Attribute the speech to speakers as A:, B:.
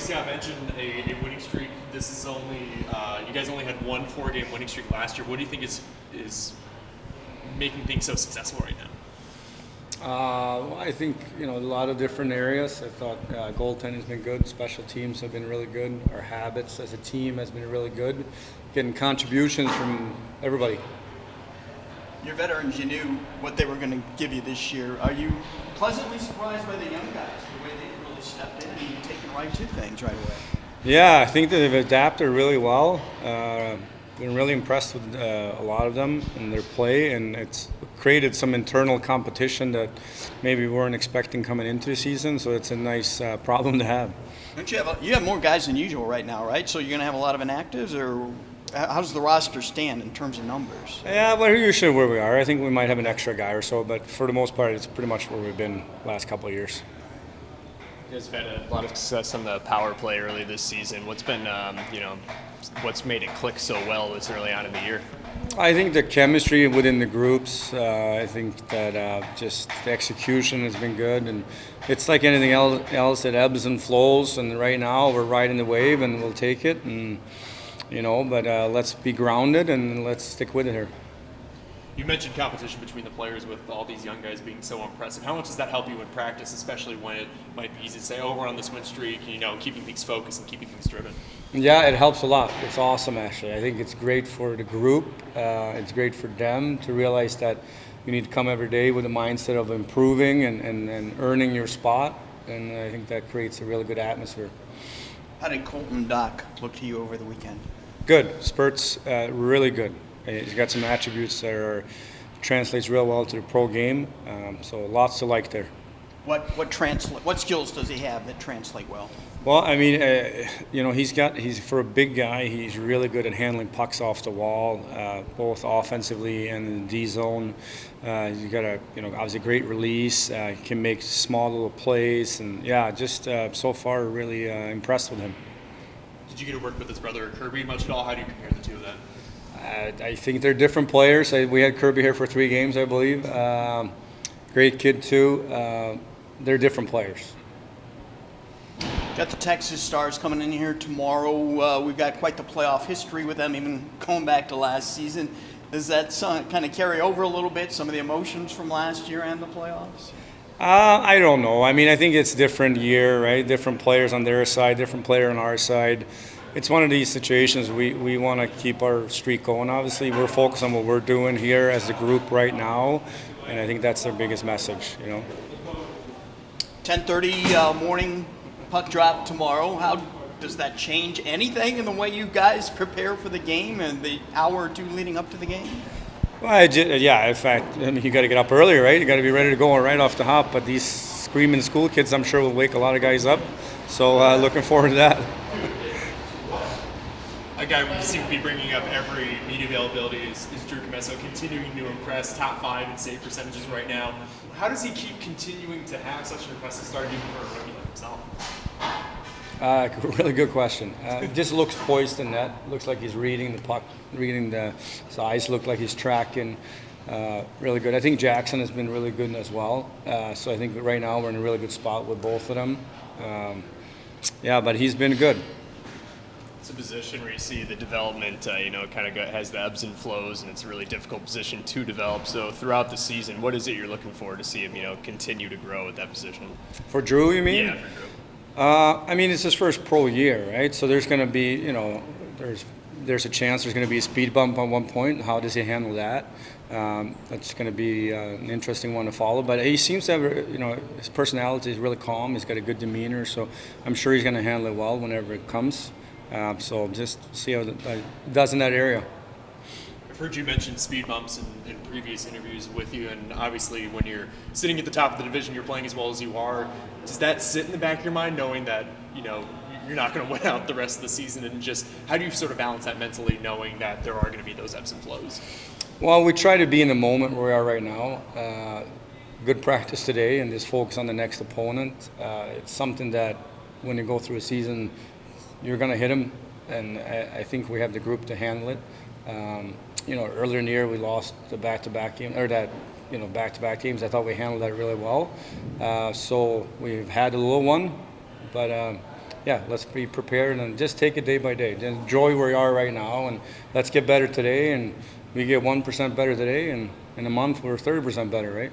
A: Scott mentioned a winning streak. This is only you guys only had one 4-game winning streak last year. What do you think is making things so successful right now?
B: Well, I think a lot of different areas. I thought goaltending's been good. Special teams have been really good. Our habits as a team has been really good. Getting contributions from everybody.
C: Your veterans, you knew what they were going to give you this year. Are you pleasantly surprised by the young guys, the way they really stepped in and taken right to things right away?
B: Yeah, I think that they've adapted really well. Been really impressed with a lot of them and their play, and it's created some internal competition that maybe we weren't expecting coming into the season. So it's a nice problem to have.
C: Don't you have more guys than usual right now, right? So you're going to have a lot of inactives, or how does the roster stand in terms of numbers?
B: Yeah, we're usually where we are. I think we might have an extra guy or so, but for the most part, it's pretty much where we've been last couple of years.
D: You guys have had a lot of success on the power play early this season. What's been, what's made it click so well this early on in the year?
B: I think the chemistry within the groups. I think that just the execution has been good, and it's like anything else. It ebbs and flows, and right now we're riding the wave, and we'll take it. And but let's be grounded and let's stick with it here.
A: You mentioned competition between the players with all these young guys being so impressive. How much does that help you in practice, especially when it might be easy to say, we're on this win streak, keeping things focused and keeping things driven?
B: Yeah, it helps a lot. It's awesome, actually. I think it's great for the group. It's great for them to realize that you need to come every day with a mindset of improving and earning your spot, and I think that creates a really good atmosphere.
C: How did Colton Dock look to you over the weekend?
B: Good. Spurts, really good. He's got some attributes that translates real well to the pro game, so lots to like there.
C: What skills does he have that translate well?
B: Well, I mean, he's for a big guy, he's really good at handling pucks off the wall, both offensively and in the D zone. He's got obviously great release, can make small little plays, and just so far really impressed with him.
A: Did you get to work with his brother Kirby much at all? How do you compare the two of them?
B: I think they're different players. We had Kirby here for 3 games, I believe. Great kid too. They're different players.
C: Got the Texas Stars coming in here tomorrow. We've got quite the playoff history with them, even going back to last season. Does that kind of carry over a little bit, some of the emotions from last year and the playoffs?
B: I don't know. I mean, I think it's different year, right? Different players on their side, different player on our side. It's one of these situations we want to keep our streak going. Obviously, we're focused on what we're doing here as a group right now, and I think that's their biggest message,
C: 10:30 morning puck drop tomorrow. How does that change anything in the way you guys prepare for the game and the hour or two leading up to the game?
B: Well, in fact, you got to get up earlier, right? You got to be ready to go right off the hop. But these screaming school kids, I'm sure, will wake a lot of guys up. So looking forward to that.
A: A guy we seem to be bringing up every media availability is Drew Comesso, continuing to impress, top 5 in save percentages right now. How does he keep continuing to have such an impressive start even for a rookie like himself?
B: Really good question. Just looks poised in net. Looks like he's reading the puck, his eyes look like he's tracking. Really good. I think Jackson has been really good as well. So I think right now we're in a really good spot with both of them. But he's been good.
D: It's a position where you see the development, has the ebbs and flows, and it's a really difficult position to develop. So throughout the season, what is it you're looking for to see him, continue to grow at that position?
B: For Drew, you mean?
D: Yeah, for Drew.
B: It's his first pro year, right? So there's going to be, there's a chance there's going to be a speed bump at one point. How does he handle that? That's going to be an interesting one to follow. But he seems to have, his personality is really calm. He's got a good demeanor, so I'm sure he's going to handle it well whenever it comes. So just see how it does in that area.
A: I've heard you mention speed bumps in previous interviews with you, and obviously when you're sitting at the top of the division, you're playing as well as you are. Does that sit in the back of your mind, knowing that you're not going to win out the rest of the season, and just how do you sort of balance that mentally, knowing that there are going to be those ebbs and flows?
B: Well, we try to be in the moment where we are right now. Good practice today, and just focus on the next opponent. It's something that when you go through a season, you're going to hit them, and I think we have the group to handle it. Earlier in the year we lost the back-to-back game, back-to-back games. I thought we handled that really well. So we've had a little one, but yeah, let's be prepared and just take it day by day. Just enjoy where we are right now, and let's get better today. And we get 1% better today, and in a month we're 30% better, right?